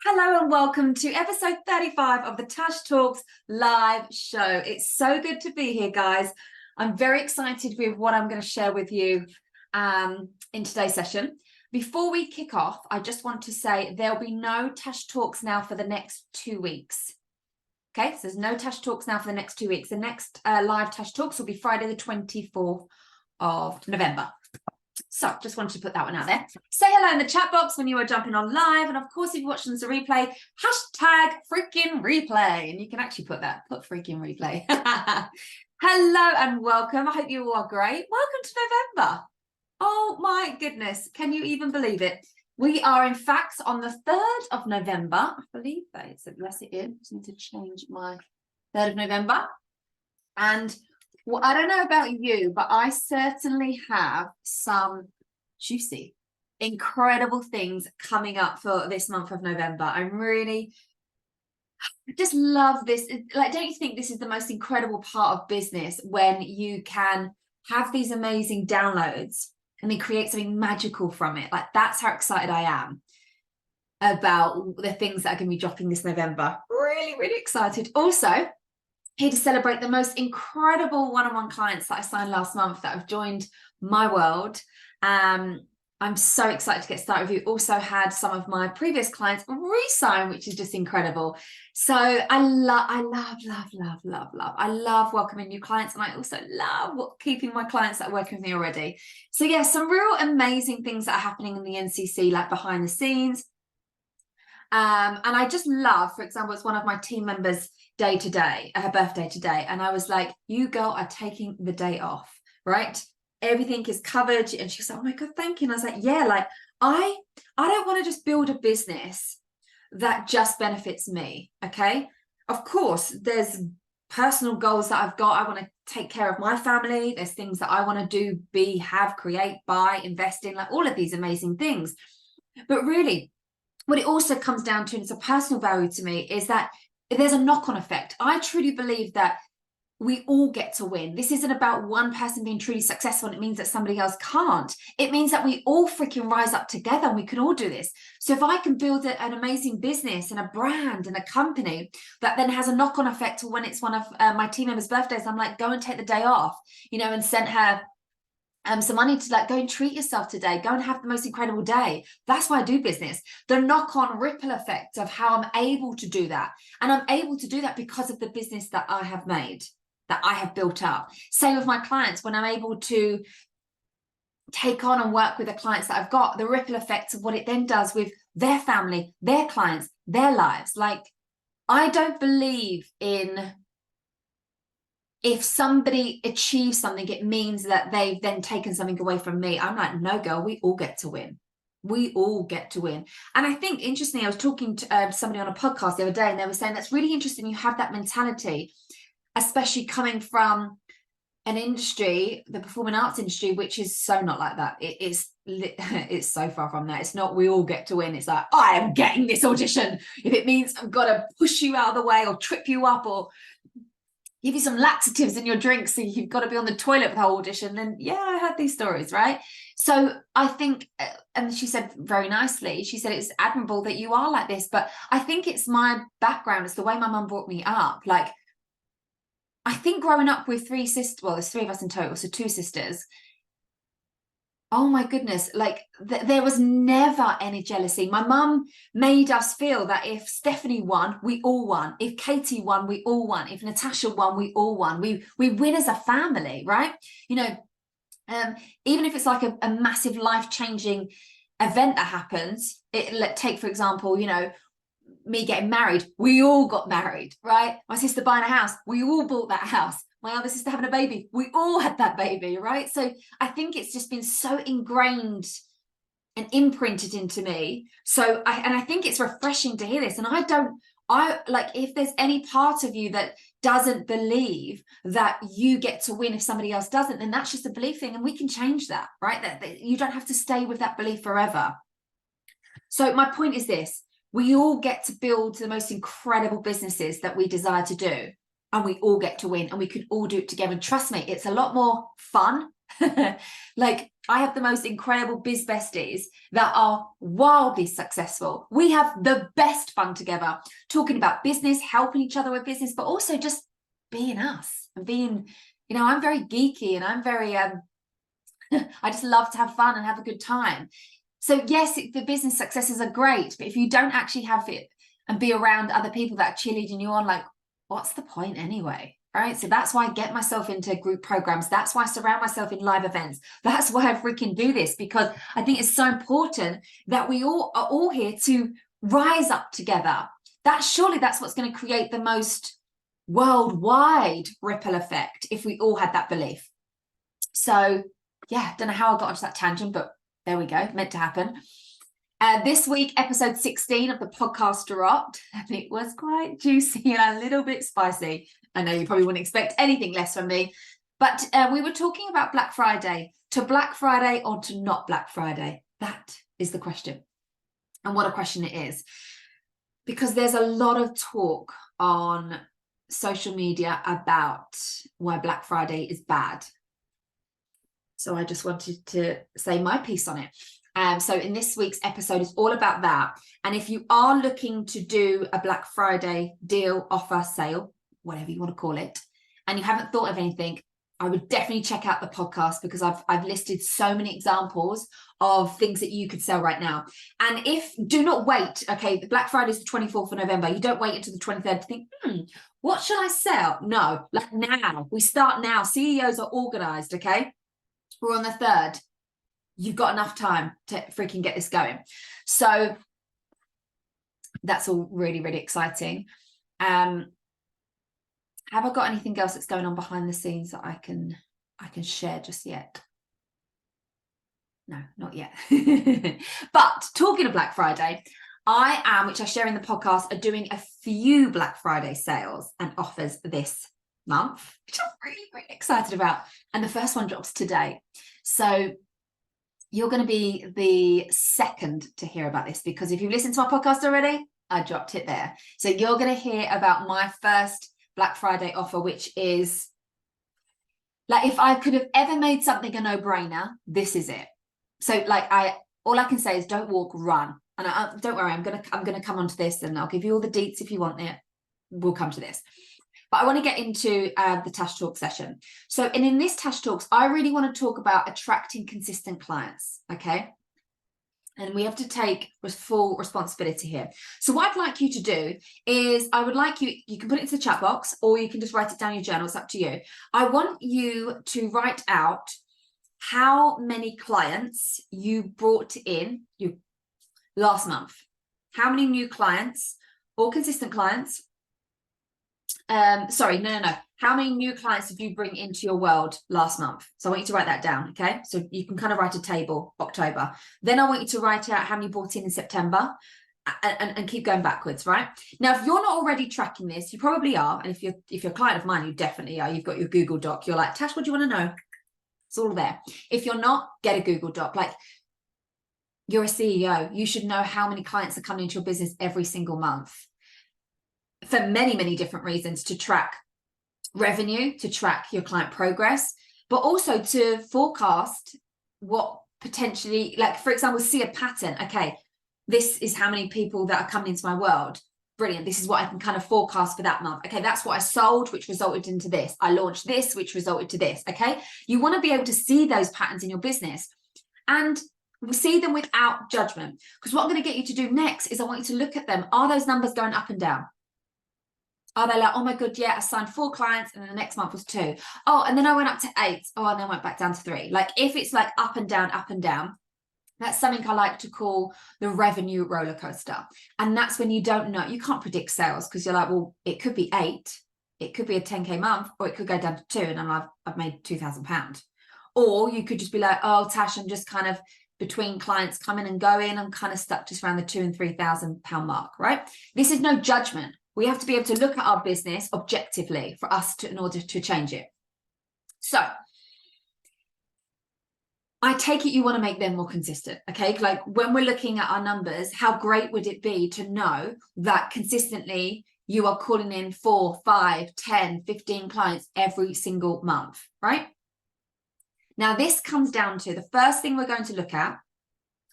Hello and welcome to episode 35 of the Tash Talks live show. It's so good to be here, guys. I'm very excited with what I'm going to share with you in today's session. Before we kick off, I just want to say there'll be no Tash Talks now for the next 2 weeks. Okay, so there's no Tash Talks now for the next 2 weeks. The next live Tash Talks will be Friday the 24th of November. So just wanted to put that one out there. Say hello in the chat box when you are jumping on live. And of course, if you're watching this a replay, hashtag freaking replay. And you can actually put freaking replay. Hello and welcome. I hope you all are great. Welcome to November. Oh my goodness. Can you even believe it? We are in fact on the 3rd of November. I believe that it's, yes, it is. I just need to change my 3rd of November. And well, I don't know about you, but I certainly have some juicy, incredible things coming up for this month of November. I just love this. Like, don't you think this is the most incredible part of business when you can have these amazing downloads and then create something magical from it? Like, that's how excited I am about the things that are going to be dropping this November. Really, really excited. Also, here to celebrate the most incredible one-on-one clients that I signed last month that have joined my world. I'm so excited to get started with you. Also had some of my previous clients re-sign, which is just incredible. So I love welcoming new clients, and I also love keeping my clients that are working with me already. So yeah, some real amazing things that are happening in the NCC, like behind the scenes. And I just love, for example, it's one of my team members' day today, her birthday today. And I was like, you girl are taking the day off, right? Everything is covered. And she was like, oh my God, thank you. And I was like, yeah, like I don't want to just build a business that just benefits me. Okay. Of course, there's personal goals that I've got. I want to take care of my family. There's things that I want to do, have, create, buy, invest in, like all of these amazing things. But really, what it also comes down to, and it's a personal value to me, is that there's a knock-on effect. I truly believe that we all get to win. This isn't about one person being truly successful and it means that somebody else can't. It means that we all freaking rise up together and we can all do this. So if I can build an amazing business and a brand and a company that then has a knock-on effect to when it's one of my team members' birthdays, I'm like, go and take the day off, and send her some money to like go and treat yourself today, go and have the most incredible day. That's why I do business. The knock-on ripple effect of how I'm able to do that. And I'm able to do that because of the business that I have made, that I have built up. Same with my clients. When I'm able to take on and work with the clients that I've got, the ripple effects of what it then does with their family, their clients, their lives. Like, I don't believe in, if somebody achieves something, it means that they've then taken something away from me. I'm like, no, girl, we all get to win. We all get to win. And I think, interestingly, I was talking to somebody on a podcast the other day, and they were saying that's really interesting. You have that mentality, especially coming from an industry, the performing arts industry, which is so not like that. It's so far from that. It's not we all get to win. It's like, I am getting this audition. If it means I've got to push you out of the way or trip you up or give you some laxatives in your drink so you've got to be on the toilet for the whole audition, then yeah, I heard these stories, right? So I think, and she said very nicely, she said it's admirable that you are like this, but I think it's my background, it's the way my mum brought me up. Like, I think growing up with 3 sisters, well, there's 3 of us in total, so 2 sisters. Oh my goodness, like there was never any jealousy. My mum made us feel that if Stephanie won, we all won. If Katie won, we all won. If Natasha won, we all won. We win as a family, right? Even if it's like a massive life-changing event that happens, take, for example, me getting married, we all got married, right? My sister buying a house, we all bought that house. My other sister having a baby, we all had that baby, right? So I think it's just been so ingrained and imprinted into me. So I think it's refreshing to hear this. And I like, if there's any part of you that doesn't believe that you get to win if somebody else doesn't, then that's just a belief thing, and we can change that, right? That you don't have to stay with that belief forever. So my point is this: we all get to build the most incredible businesses that we desire to do, and we all get to win, and we can all do it together. And trust me, it's a lot more fun Like, I have the most incredible biz besties that are wildly successful. We have the best fun together, talking about business, helping each other with business, but also just being us and being, you know, I'm very geeky and I'm very, I just love to have fun and have a good time. So yes, the business successes are great, but if you don't actually have it and be around other people that are cheerleading you on, like, what's the point anyway? Right. So that's why I get myself into group programs. That's why I surround myself in live events. That's why I freaking do this, because I think it's so important that we all are all here to rise up together. Surely that's what's going to create the most worldwide ripple effect if we all had that belief. So yeah, don't know how I got onto that tangent, but there we go, meant to happen. This week, episode 16 of the podcast dropped, and it was quite juicy and a little bit spicy. I know you probably wouldn't expect anything less from me, but we were talking about Black Friday. To Black Friday or to not Black Friday? That is the question. And what a question it is. Because there's a lot of talk on social media about why Black Friday is bad. So I just wanted to say my piece on it. So in this week's episode is all about that. And if you are looking to do a Black Friday deal, offer, sale, whatever you want to call it, and you haven't thought of anything, I would definitely check out the podcast, because I've listed so many examples of things that you could sell right now. And do not wait. Okay, the Black Friday is the 24th of November. You don't wait until the 23rd to think, what should I sell? No, like now. We start now. CEOs are organized, okay? We're on the 3rd. You've got enough time to freaking get this going. So that's all really, really exciting. Have I got anything else that's going on behind the scenes that I can share just yet? No, not yet. But talking of Black Friday, I am, which I share in the podcast, are doing a few Black Friday sales and offers this month, which I'm really, really excited about. And the first one drops today. So you're going to be the second to hear about this, because if you've listened to my podcast already, I dropped it there. So you're going to hear about my first Black Friday offer, which is, like, if I could have ever made something a no-brainer, this is it. So like, all I can say is don't walk, run. And don't worry, I'm gonna come onto this, and I'll give you all the deets if you want it. We'll come to this. But I want to get into the Tash Talk session. So in this Tash Talks, I really want to talk about attracting consistent clients, okay? And we have to take full responsibility here. So what I'd like you to do is, I would like you can put it into the chat box, or you can just write it down in your journal. It's up to you. I want you to write out how many clients you brought in last month. How many new clients or consistent clients? Sorry, no. How many new clients did you bring into your world last month? So I want you to write that down, okay? So you can kind of write a table, October. Then I want you to write out how many brought in September, and keep going backwards, right? Now, if you're not already tracking this, you probably are. And if you're a client of mine, you definitely are. You've got your Google Doc. You're like, Tash, what do you want to know? It's all there. If you're not, get a Google Doc. Like, you're a CEO. You should know how many clients are coming into your business every single month, for many, many different reasons, to track revenue, to track your client progress, but also to forecast what potentially, like, for example, see a pattern. Okay, this is how many people that are coming into my world. Brilliant. This is what I can kind of forecast for that month. Okay, that's what I sold, which resulted into this. I launched this, which resulted to this. Okay, you want to be able to see those patterns in your business and see them without judgment. Because what I'm going to get you to do next is, I want you to look at them. Are those numbers going up and down? Are they like, oh my God, yeah, I signed 4 clients and then the next month was 2. Oh, and then I went up to 8. Oh, and then went back down to 3. Like, if it's like up and down, that's something I like to call the revenue roller coaster. And that's when you don't know, you can't predict sales, because you're like, well, it could be 8, it could be a 10K month, or it could go down to 2 and I've made £2,000. Or you could just be like, oh, Tash, I'm just kind of between clients coming and going. I'm kind of stuck just around the £2,000 and £3,000 mark, right? This is no judgment. We have to be able to look at our business objectively for us in order to change it. So I take it you want to make them more consistent, okay? Like, when we're looking at our numbers, how great would it be to know that consistently you are calling in 4, 5, 10, 15 clients every single month, right? Now, this comes down to the first thing we're going to look at,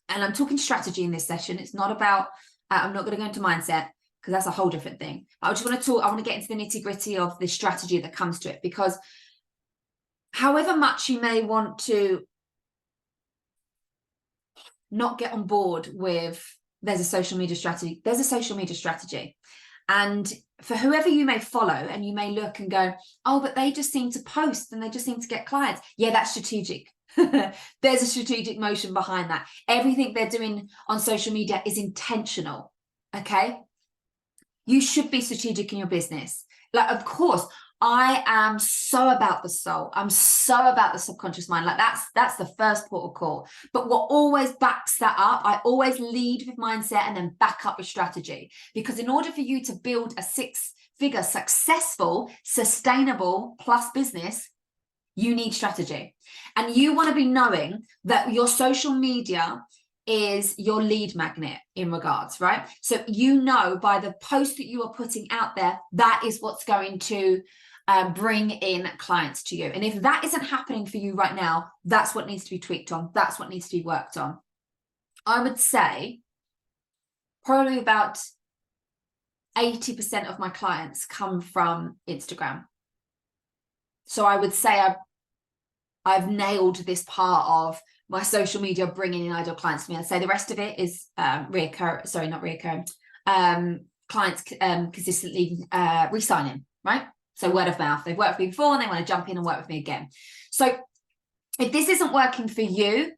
and I'm talking strategy in this session. It's not about, I'm not going to go into mindset because that's a whole different thing. I just want to talk, I want to get into the nitty gritty of the strategy that comes to it, because however much you may want to not get on board with, there's a social media strategy, there's a social media strategy. And for whoever you may follow, and you may look and go, oh, but they just seem to post and they just seem to get clients. Yeah, that's strategic. There's a strategic motion behind that. Everything they're doing on social media is intentional. Okay. You should be strategic in your business. Like, of course, I am so about the soul. I'm so about the subconscious mind. Like that's the first port of call. But what always backs that up, I always lead with mindset and then back up with strategy. Because in order for you to build a 6-figure, successful, sustainable plus business, you need strategy. And you want to be knowing that your social media is your lead magnet in regards, right? So you know by the post that you are putting out there, that is what's going to bring in clients to you. And if that isn't happening for you right now, that's what needs to be tweaked on. That's what needs to be worked on. I would say probably about 80% of my clients come from Instagram. So I would say I've nailed this part of my social media bringing in ideal clients to me. I'd say the rest of it is clients consistently re-signing, right? So word of mouth. They've worked with me before and they want to jump in and work with me again. So if this isn't working for you,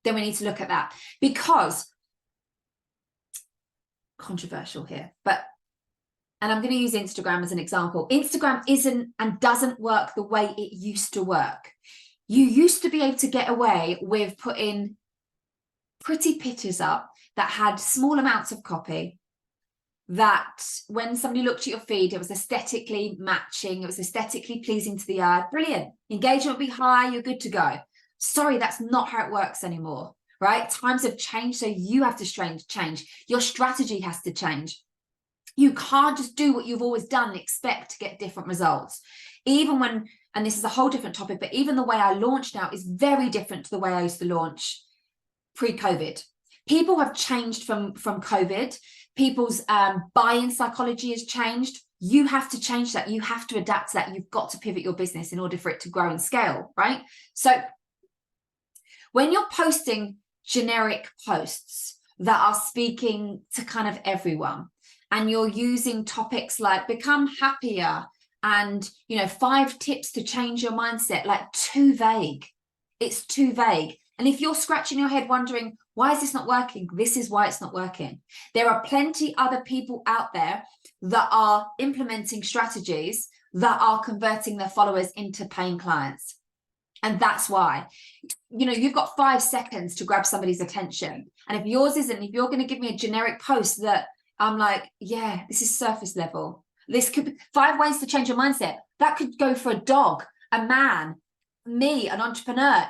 then we need to look at that, because controversial here, and I'm going to use Instagram as an example. Instagram isn't and doesn't work the way it used to work. You used to be able to get away with putting pretty pictures up that had small amounts of copy, that when somebody looked at your feed, it was aesthetically matching, it was aesthetically pleasing to the eye. Brilliant. Engagement will be high, you're good to go. Sorry, that's not how it works anymore, right? Times have changed, so you have to change. Your strategy has to change. You can't just do what you've always done and expect to get different results. Even when, and this is a whole different topic, but even the way I launch now is very different to the way I used to launch pre-COVID. People have changed from COVID. People's buy-in psychology has changed. You have to change that. You have to adapt to that. You've got to pivot your business in order for it to grow and scale, right? So when you're posting generic posts that are speaking to kind of everyone, and you're using topics like become happier and, 5 tips to change your mindset, like too vague. It's too vague. And if you're scratching your head wondering, why is this not working? This is why it's not working. There are plenty other people out there that are implementing strategies that are converting their followers into paying clients. And that's why, you've got 5 seconds to grab somebody's attention. And if yours isn't, if you're going to give me a generic post that I'm like, yeah, this is surface level. This could be 5 ways to change your mindset. That could go for a dog, a man, me, an entrepreneur,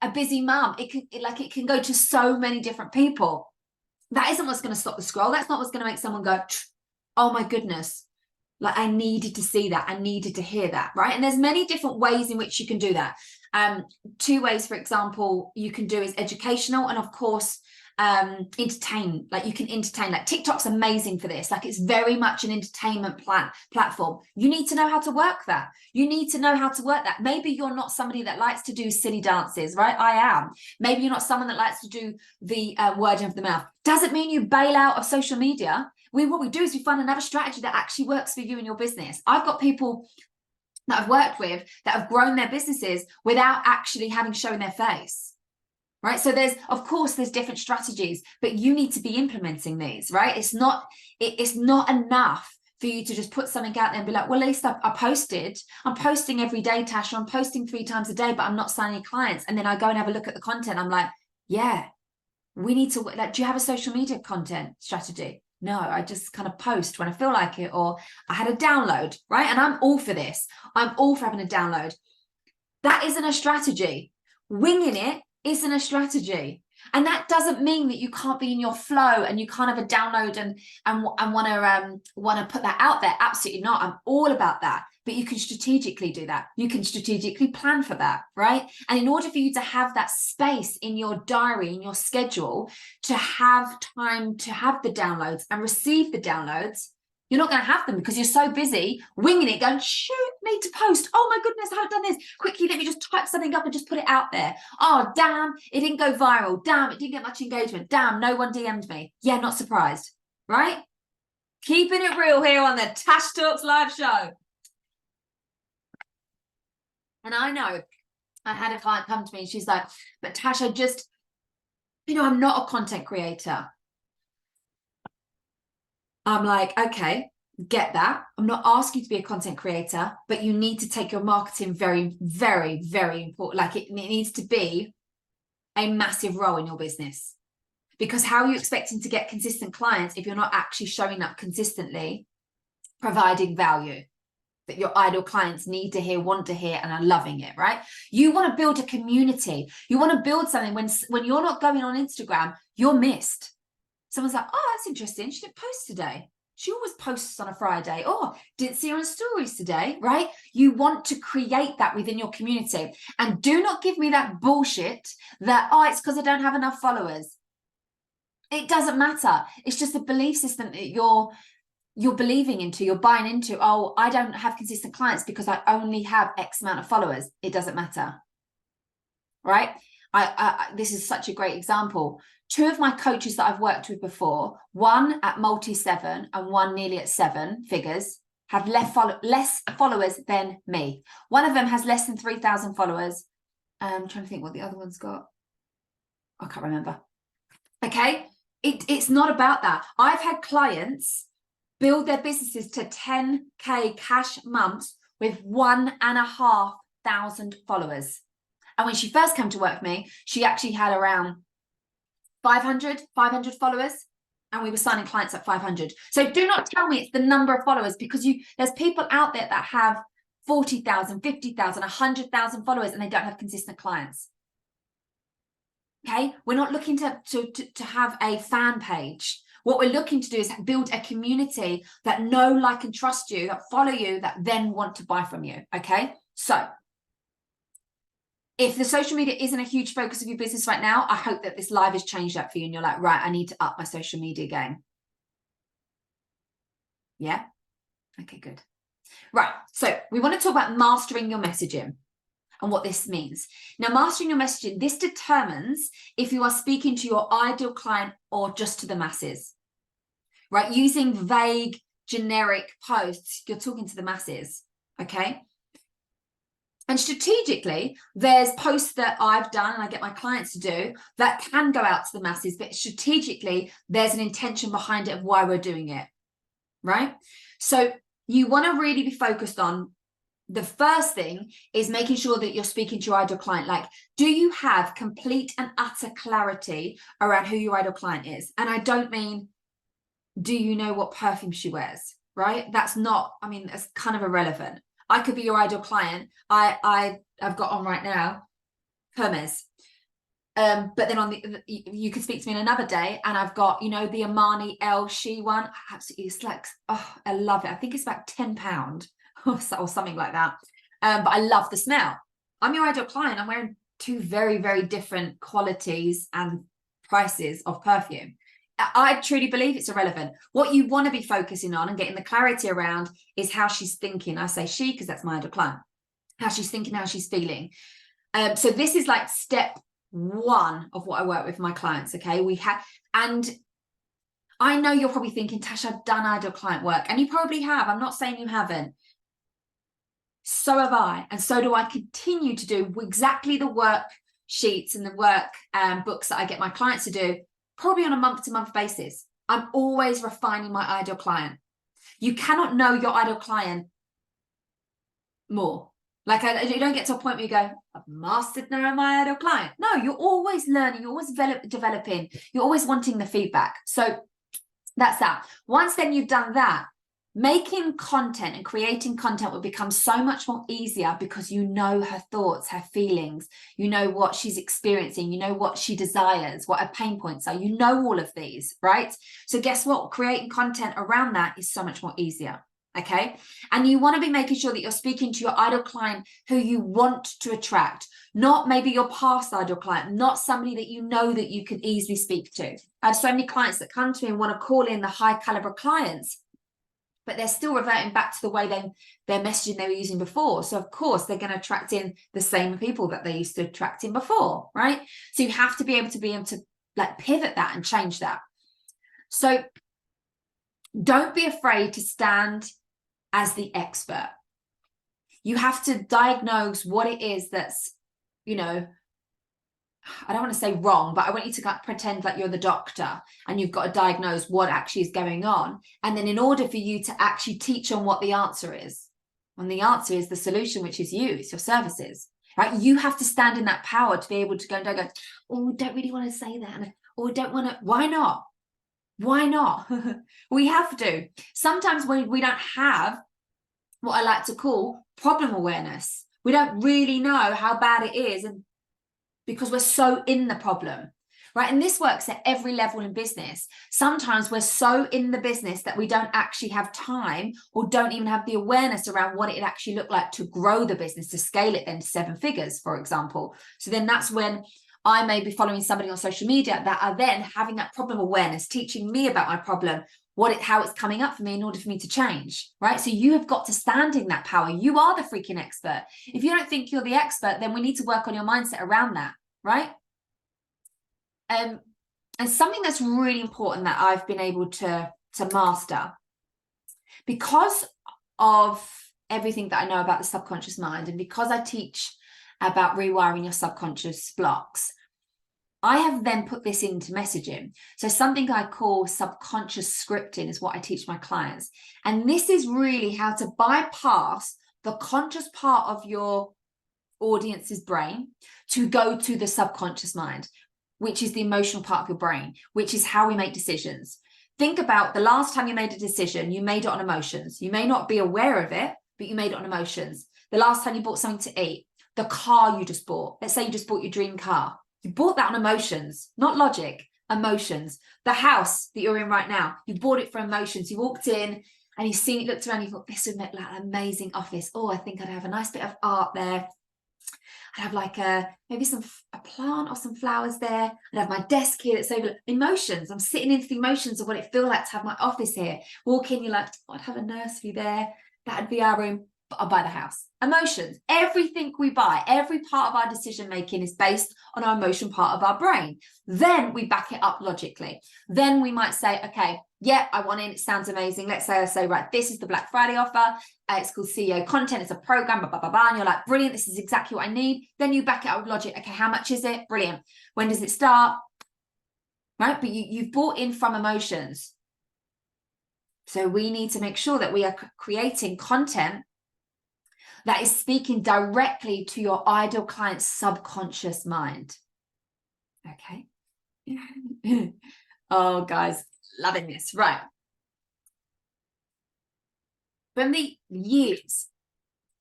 a busy mum. It can go to so many different people. That isn't what's going to stop the scroll. That's not what's going to make someone go, oh my goodness, like I needed to see that. I needed to hear that, right? And there's many different ways in which you can do that. 2 ways, for example, you can do is educational, and of course, entertain. Like you can entertain. Like TikTok's amazing for this. Like it's very much an entertainment platform. You need to know how to work that. You need to know how to work that. Maybe you're not somebody that likes to do silly dances, right? I am. Maybe you're not someone that likes to do the word of the mouth. Doesn't mean you bail out of social media. What we do is we find another strategy that actually works for you and your business. I've got people that I've worked with that have grown their businesses without actually having shown their face. Right. So there's different strategies, but you need to be implementing these, right? It's not enough for you to just put something out there and be like, well, at least I posted. I'm posting every day, Tasha. I'm posting 3 times a day, but I'm not signing clients. And then I go and have a look at the content. I'm like, yeah, we need to, like, do you have a social media content strategy? No, I just kind of post when I feel like it, or I had a download, right? And I'm all for this. I'm all for having a download. That isn't a strategy. Winging it isn't a strategy. And that doesn't mean that you can't be in your flow and you can't have a download and want to put that out there. Absolutely not. I'm all about that. but you can strategically do that. You can strategically plan for that, right? And in order for you to have that space in your diary, in your schedule, to have time to have the downloads and receive the downloads, you're not going to have them because you're so busy winging it, going, shoot, need to post. Oh my goodness, I haven't done this. Quickly, let me just type something up and just put it out there. Oh, damn, it didn't go viral. Damn, it didn't get much engagement. Damn, no one DM'd me. Yeah, not surprised, right? Keeping it real here on the Tash Talks live show. And I know I had a client come to me and she's like, but Tash, I just, I'm not a content creator. I'm like, okay, get that. I'm not asking you to be a content creator, but you need to take your marketing very, very, very important. Like it needs to be a massive role in your business, because how are you expecting to get consistent clients if you're not actually showing up consistently, providing value that your ideal clients need to hear, want to hear, and are loving it, right? You want to build a community. You want to build something when you're not going on Instagram, you're missed. Someone's like, oh, that's interesting. She didn't post today. She always posts on a Friday. Oh, didn't see her on stories today, right? You want to create that within your community. And do not give me that bullshit that, oh, it's because I don't have enough followers. It doesn't matter. It's just a belief system that you're believing into, you're buying into. Oh, I don't have consistent clients because I only have X amount of followers. It doesn't matter, right? This is such a great example. 2 of my coaches that I've worked with before, one at multi-7 and one nearly at 7 figures, have less followers than me. One of them has less than 3,000 followers. I'm trying to think what the other one's got. I can't remember. Okay, it's not about that. I've had clients build their businesses to 10K cash months with 1,500 followers. And when she first came to work with me, she actually had around 500 followers, and we were signing clients at 500. So do not tell me it's the number of followers, because there's people out there that have 40,000, 50,000, 100,000 followers, and they don't have consistent clients. Okay, we're not looking to have a fan page. What we're looking to do is build a community that know, like, and trust you, that follow you, that then want to buy from you. Okay, so if the social media isn't a huge focus of your business right now, I hope that this live has changed that for you and you're like, right, I need to up my social media game. Yeah? Okay, good. Right, so we want to talk about mastering your messaging and what this means. Now, mastering your messaging, this determines if you are speaking to your ideal client or just to the masses, right? Using vague, generic posts, you're talking to the masses, okay? And strategically, there's posts that I've done and I get my clients to do that can go out to the masses, but strategically, there's an intention behind it of why we're doing it, right? So you want to really be focused on, the first thing is making sure that you're speaking to your ideal client. Like, do you have complete and utter clarity around who your ideal client is? And I don't mean, do you know what perfume she wears, right? That's not, I mean, it's kind of irrelevant. I could be your ideal client. I've got on right now Hermes, but then you could speak to me in another day, and I've got, the Armani El She one. Absolutely, it's like, oh, I love it. I think it's about £10 or something like that. But I love the smell. I'm your ideal client. I'm wearing 2 very, very different qualities and prices of perfume. I truly believe it's irrelevant. What you want to be focusing on and getting the clarity around is how she's thinking. I say she because that's my ideal client. How she's thinking, how she's feeling. So this is like step 1 of what I work with my clients. Okay, and I know you're probably thinking, Tash, I've done ideal client work, and you probably have. I'm not saying you haven't. So have I, and so do I continue to do exactly the worksheets and the work books that I get my clients to do. Probably on a month-to-month basis. I'm always refining my ideal client. You cannot know your ideal client more. Like, you don't get to a point where you go, I've mastered now my ideal client. No, you're always learning, you're always developing, you're always wanting the feedback. So that's that. Once then you've done that, making content and creating content will become so much more easier, because you know her thoughts, her feelings, you know what she's experiencing, you know what she desires, what her pain points are, you know all of these, right? So guess what? Creating content around that is so much more easier, Okay. And you want to be making sure that you're speaking to your ideal client who you want to attract, not maybe your past ideal client, not somebody that you know that you could easily speak to. I have so many clients that come to me and want to call in the high caliber clients, but they're still reverting back to the way their messaging they were using before. So of course they're going to attract in the same people that they used to attract in before, right? So you have to be able to like pivot that and change that. So don't be afraid to stand as the expert. You have to diagnose what it is that's, you know, I don't want to say wrong, but I want you to pretend like you're the doctor and you've got to diagnose what actually is going on. And then in order for you to actually teach on what the answer is, and the answer is the solution, which is you, it's your services, right? You have to stand in that power to be able to go and go, oh, don't really want to say that. Or don't want to, why not? Why not? We have to. Sometimes when we don't have what I like to call problem awareness, we don't really know how bad it is, and because we're so in the problem, right? And this works at every level in business. Sometimes we're so in the business that we don't actually have time or don't even have the awareness around what it actually looked like to grow the business, to scale it then to 7 figures, for example. So then that's when I may be following somebody on social media that are then having that problem awareness, teaching me about my problem, how it's coming up for me in order for me to change, right? So you have got to stand in that power. You are the freaking expert. If you don't think you're the expert, then we need to work on your mindset around that, right? And something that's really important that I've been able to master, because of everything that I know about the subconscious mind, and because I teach about rewiring your subconscious blocks, I have then put this into messaging. So something I call subconscious scripting is what I teach my clients. And this is really how to bypass the conscious part of your audience's brain to go to the subconscious mind, which is the emotional part of your brain, which is how we make decisions. Think about the last time you made a decision, you made it on emotions. You may not be aware of it, but you made it on emotions. The last time you bought something to eat, the car you just bought, let's say you just bought your dream car. You bought that on emotions, not logic, emotions. The house that you're in right now, you bought it for emotions. You walked in and you've seen it, looked around, you thought, this would make like an amazing office. Oh, I think I'd have a nice bit of art there. I'd have like maybe a plant or some flowers there. I'd have my desk here that's over emotions. I'm sitting into the emotions of what it feels like to have my office here. Walk in, you're like, oh, I'd have a nursery there. That'd be our room. But I'll buy the house. Emotions, everything we buy, every part of our decision making is based on our emotion part of our brain. Then we back it up logically. Then we might say, okay, yeah, I want in, it sounds amazing. Let's say I say, right, this is the Black Friday offer. It's called CEO content. It's a program, blah, blah, blah, blah. And you're like, brilliant, this is exactly what I need. Then you back it up with logic. Okay, how much is it? Brilliant. When does it start? Right, but you've bought in from emotions. So we need to make sure that we are creating content that is speaking directly to your ideal client's subconscious mind. Okay. Oh, guys, loving this. Right. From the years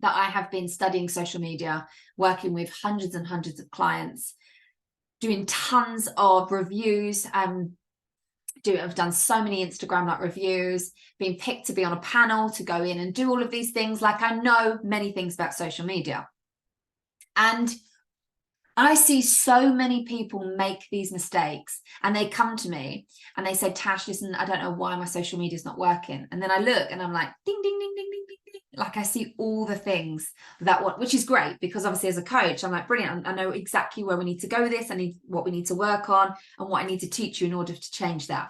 that I have been studying social media, working with hundreds and hundreds of clients, doing tons of reviews, I've done so many Instagram like reviews, being picked to be on a panel, to go in and do all of these things. Like, I know many things about social media. And I see so many people make these mistakes, and they come to me and they say, Tash, listen, I don't know why my social media is not working. And then I look and I'm like, ding, ding, ding, ding, ding, ding, ding. Like, I see all the things which is great, because obviously as a coach, I'm like, brilliant. I know exactly where we need to go with this. I need what we need to work on and what I need to teach you in order to change that.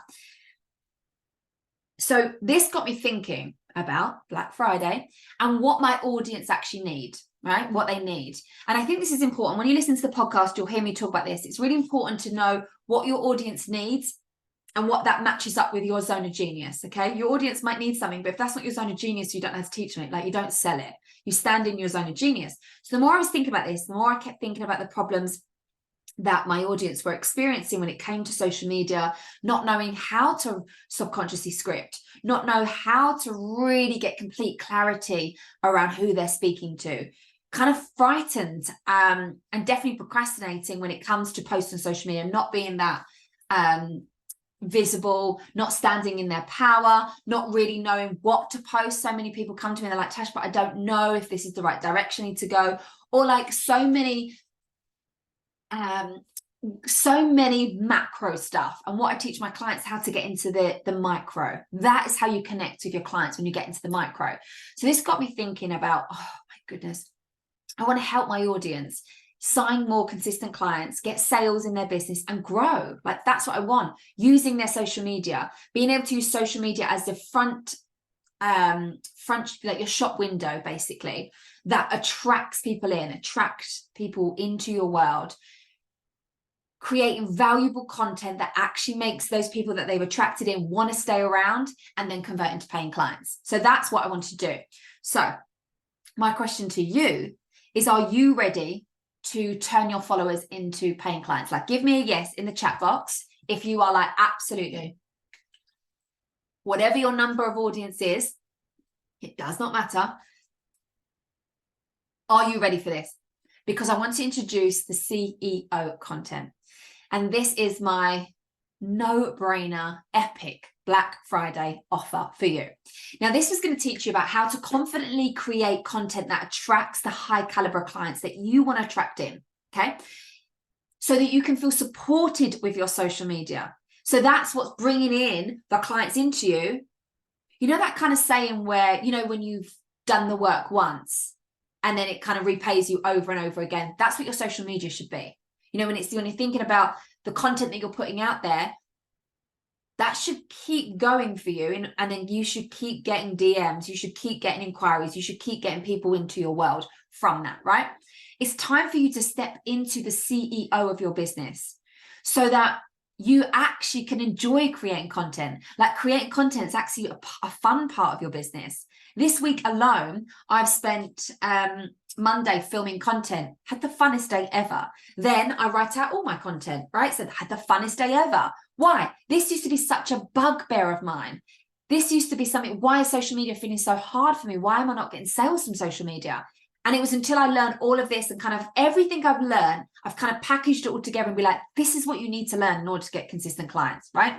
So this got me thinking about Black Friday and what my audience actually need, right? What they need. And I think this is important. When you listen to the podcast, you'll hear me talk about this. It's really important to know what your audience needs and what that matches up with your zone of genius, okay? Your audience might need something, but if that's not your zone of genius, you don't have to teach them it. Like, you don't sell it. You stand in your zone of genius. So the more I was thinking about this, the more I kept thinking about the problems that my audience were experiencing when it came to social media, not knowing how to subconsciously script, not know how to really get complete clarity around who they're speaking to, kind of frightened and definitely procrastinating when it comes to posts on social media, not being that visible, not standing in their power, not really knowing what to post. So many people come to me and they're like, Tash, but I don't know if this is the right direction I need to go. Or like so many macro stuff. And what I teach my clients, how to get into the micro. That is how you connect with your clients, when you get into the micro. So this got me thinking about, oh my goodness, I want to help my audience sign more consistent clients, get sales in their business and grow. Like that's what I want. Using their social media, being able to use social media as the front, like your shop window, basically, that attracts people into your world, creating valuable content that actually makes those people that they've attracted in want to stay around and then convert into paying clients. So that's what I want to do. So my question to you is, are you ready to turn your followers into paying clients? Like, give me a yes in the chat box if you are like, absolutely. Whatever your number of audience is, it does not matter. Are you ready for this? Because I want to introduce the CEO content. And this is my no-brainer, epic Black Friday offer for you. Now, this is going to teach you about how to confidently create content that attracts the high caliber clients that you want to attract in, okay? So that you can feel supported with your social media. So that's what's bringing in the clients into you. You know that kind of saying where, you know, when you've done the work once and then it kind of repays you over and over again. That's what your social media should be. You know, when you're thinking about the content that you're putting out there, that should keep going for you. And then you should keep getting DMs. You should keep getting inquiries. You should keep getting people into your world from that, right? It's time for you to step into the CEO of your business so that you actually can enjoy creating content. Like, creating content is actually a fun part of your business. This week alone, I've spent Monday filming content, had the funnest day ever. Then I write out all my content, right? So I had the funnest day ever. Why? This used to be such a bugbear of mine. This used to be something, why is social media feeling so hard for me? Why am I not getting sales from social media? And it was until I learned all of this and kind of everything I've learned, I've kind of packaged it all together and be like, this is what you need to learn in order to get consistent clients, right?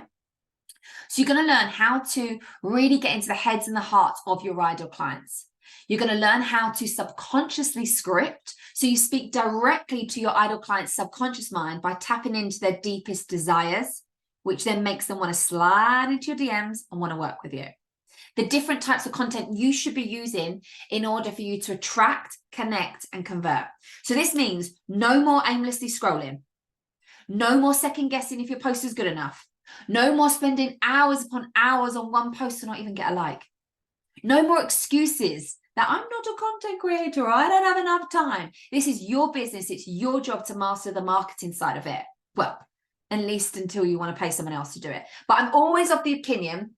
So you're going to learn how to really get into the heads and the hearts of your ideal clients. You're going to learn how to subconsciously script. So you speak directly to your ideal client's subconscious mind by tapping into their deepest desires, which then makes them want to slide into your DMs and want to work with you. The different types of content you should be using in order for you to attract, connect, and convert. So this means no more aimlessly scrolling. No more second guessing if your post is good enough. No more spending hours upon hours on one post to not even get a like. No more excuses that I'm not a content creator, or I don't have enough time. This is your business. It's your job to master the marketing side of it. Well, at least until you want to pay someone else to do it. But I'm always of the opinion,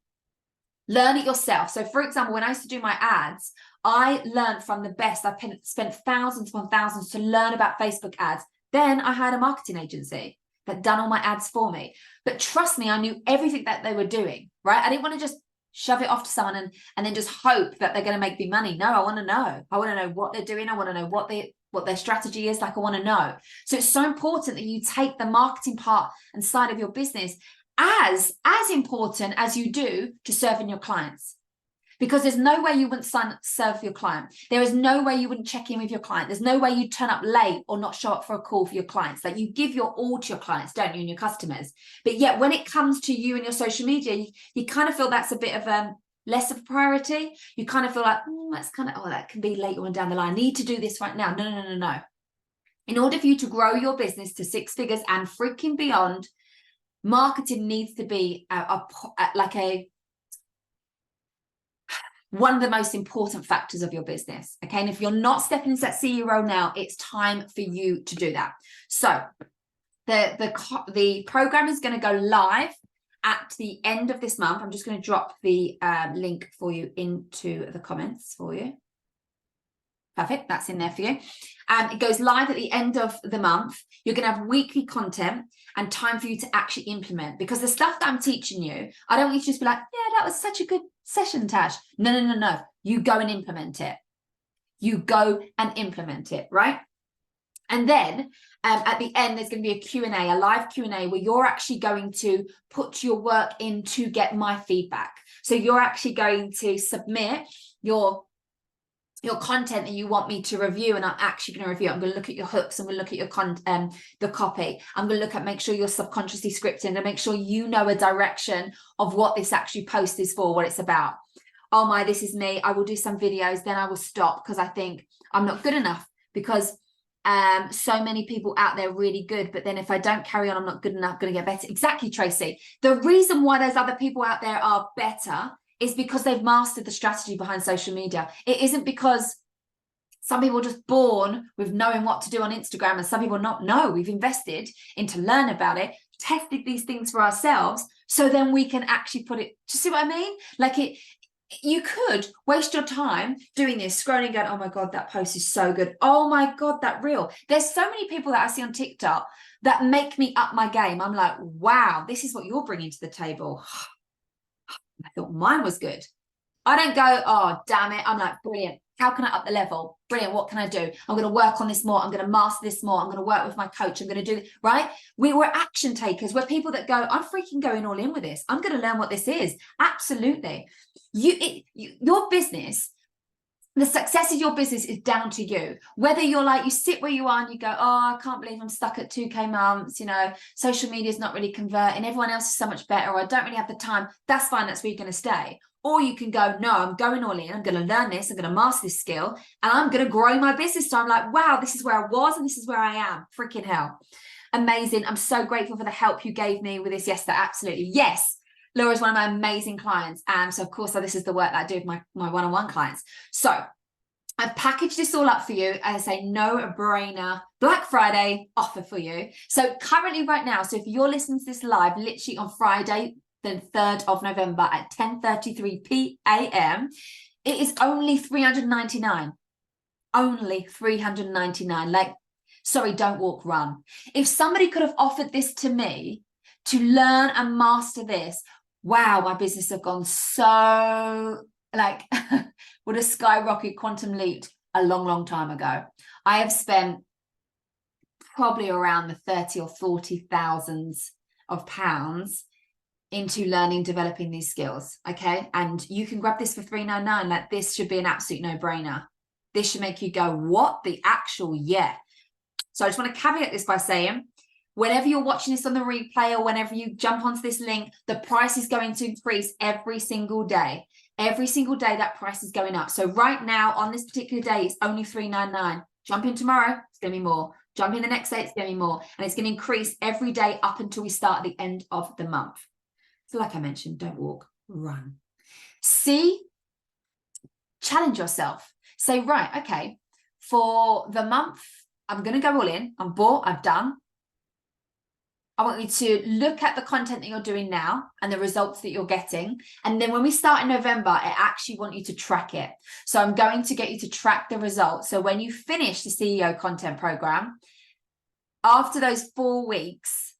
learn it yourself. So for example, when I used to do my ads, I learned from the best. I spent thousands upon thousands to learn about Facebook ads. Then I hired a marketing agency that done all my ads for me. But trust me, I knew everything that they were doing, right? I didn't want to just shove it off to someone and then just hope that they're going to make me money. No, I want to know. I want to know what they're doing. I want to know what their strategy is. Like, I want to know. So it's so important that you take the marketing part and side of your business as important as you do to serving your clients. Because there's no way you wouldn't serve your client. There is no way you wouldn't check in with your client. There's no way you'd turn up late or not show up for a call for your clients. Like, you give your all to your clients, don't you, and your customers. But yet when it comes to you and your social media, you kind of feel that's a bit of less of a priority. You kind of feel like, that's kind of, that can be later on down the line. I need to do this right now. No. In order for you to grow your business to 6 figures and freaking beyond, marketing needs to be one of the most important factors of your business. Okay. And if you're not stepping into that CEO role now, it's time for you to do that. So the program is going to go live at the end of this month. I'm just going to drop the link for you into the comments for you. Perfect. That's in there for you. It goes live at the end of the month. You're going to have weekly content and time for you to actually implement, because the stuff that I'm teaching you, I don't want you to just be like, yeah, that was such a good session, Tash. No. You go and implement it. You go and implement it, right? And then at the end, there's going to be a Q&A, a live Q&A, where you're actually going to put your work in to get my feedback. So you're actually going to submit your content that you want me to review, and I'm actually going to review it. I'm going to look at your hooks. I'm going to look at your the copy. I'm going to look at, make sure you're subconsciously scripting, and make sure you know a direction of what this actually post is for, what it's about. Oh my, this is me. I will do some videos, then I will stop because I think I'm not good enough, because so many people out there really good, but then if I don't carry on, I'm not good enough, going to get better. Exactly, Tracy. The reason why those other people out there are better is because they've mastered the strategy behind social media. It isn't because some people are just born with knowing what to do on Instagram and some people not. No, we've invested into learn about it, tested these things for ourselves, so then we can actually put it. Do you see what I mean? Like you could waste your time doing this, scrolling, going, oh my God, that post is so good. Oh my God, that reel. There's so many people that I see on TikTok that make me up my game. I'm like, wow, this is what you're bringing to the table. I thought mine was good. I don't go, oh, damn it. I'm like, brilliant. How can I up the level? Brilliant. What can I do? I'm going to work on this more. I'm going to master this more. I'm going to work with my coach. I'm going to do this, right? We're action takers. We're people that go, I'm freaking going all in with this. I'm going to learn what this is. Absolutely. Your business, the success of your business is down to you. Whether you're like, you sit where you are and you go, oh, I can't believe I'm stuck at 2K months, you know, social media is not really converting, everyone else is so much better, or I don't really have the time. That's fine. That's where you're going to stay. Or you can go, no, I'm going all in. I'm going to learn this. I'm going to master this skill, and I'm going to grow my business. So I'm like, wow, this is where I was and this is where I am. Freaking hell. Amazing. I'm so grateful for the help you gave me with this yesterday. Absolutely. Yes. Laura's one of my amazing clients. So of course, this is the work that I do with my one-on-one clients. So I've packaged this all up for you as a no-brainer Black Friday offer for you. So currently right now, so if you're listening to this live, literally on Friday, the 3rd of November at 10:33 p.m., it is only $399. Only $399. Like, sorry, don't walk, run. If somebody could have offered this to me to learn and master this, wow, my business have gone so, like, would have skyrocket quantum leaped a long, long time ago. I have spent probably around the 30 or 40,000 of pounds into learning, developing these skills. Okay. And you can grab this for $399. Like, this should be an absolute no-brainer. This should make you go, what the actual, yeah. So I just want to caveat this by saying, whenever you're watching this on the replay or whenever you jump onto this link, the price is going to increase every single day. Every single day, that price is going up. So right now, on this particular day, it's only $399. Jump in tomorrow, it's going to be more. Jump in the next day, it's going to be more. And it's going to increase every day up until we start at the end of the month. So like I mentioned, don't walk, run. See, challenge yourself. Say, right, okay, for the month, I'm going to go all in. I'm bought, I've done. I want you to look at the content that you're doing now and the results that you're getting. And then when we start in November, I actually want you to track it. So I'm going to get you to track the results. So when you finish the CEO content program, after those 4 weeks,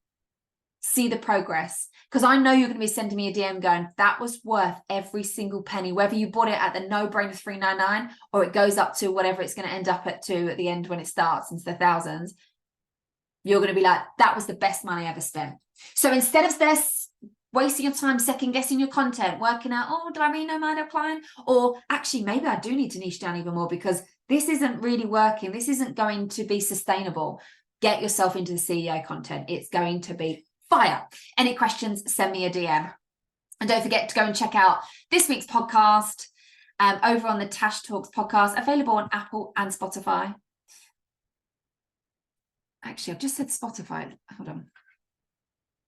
see the progress. Because I know you're going to be sending me a DM going, that was worth every single penny, whether you bought it at the no-brainer $399 or it goes up to whatever it's going to end up at the end when it starts into the thousands. You're going to be like, that was the best money I ever spent. So instead of this wasting your time second guessing your content, working out, oh, do I really know my client? Or actually, maybe I do need to niche down even more because this isn't really working. This isn't going to be sustainable. Get yourself into the CEO content. It's going to be fire. Any questions, send me a DM. And don't forget to go and check out this week's podcast over on the Tash Talks podcast, available on Apple and Spotify. Actually, I've just said Spotify. Hold on.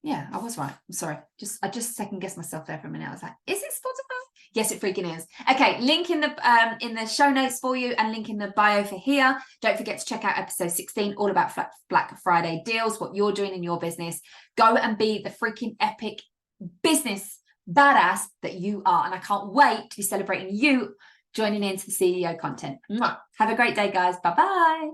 Yeah, I was right. I'm sorry. I just second guessed myself there for a minute. I was like, is it Spotify? Yes, it freaking is. Okay, link in the show notes for you and link in the bio for here. Don't forget to check out episode 16, all about Black Friday deals, what you're doing in your business. Go and be the freaking epic business badass that you are. And I can't wait to be celebrating you joining into the CEO content. Mwah. Have a great day, guys. Bye-bye.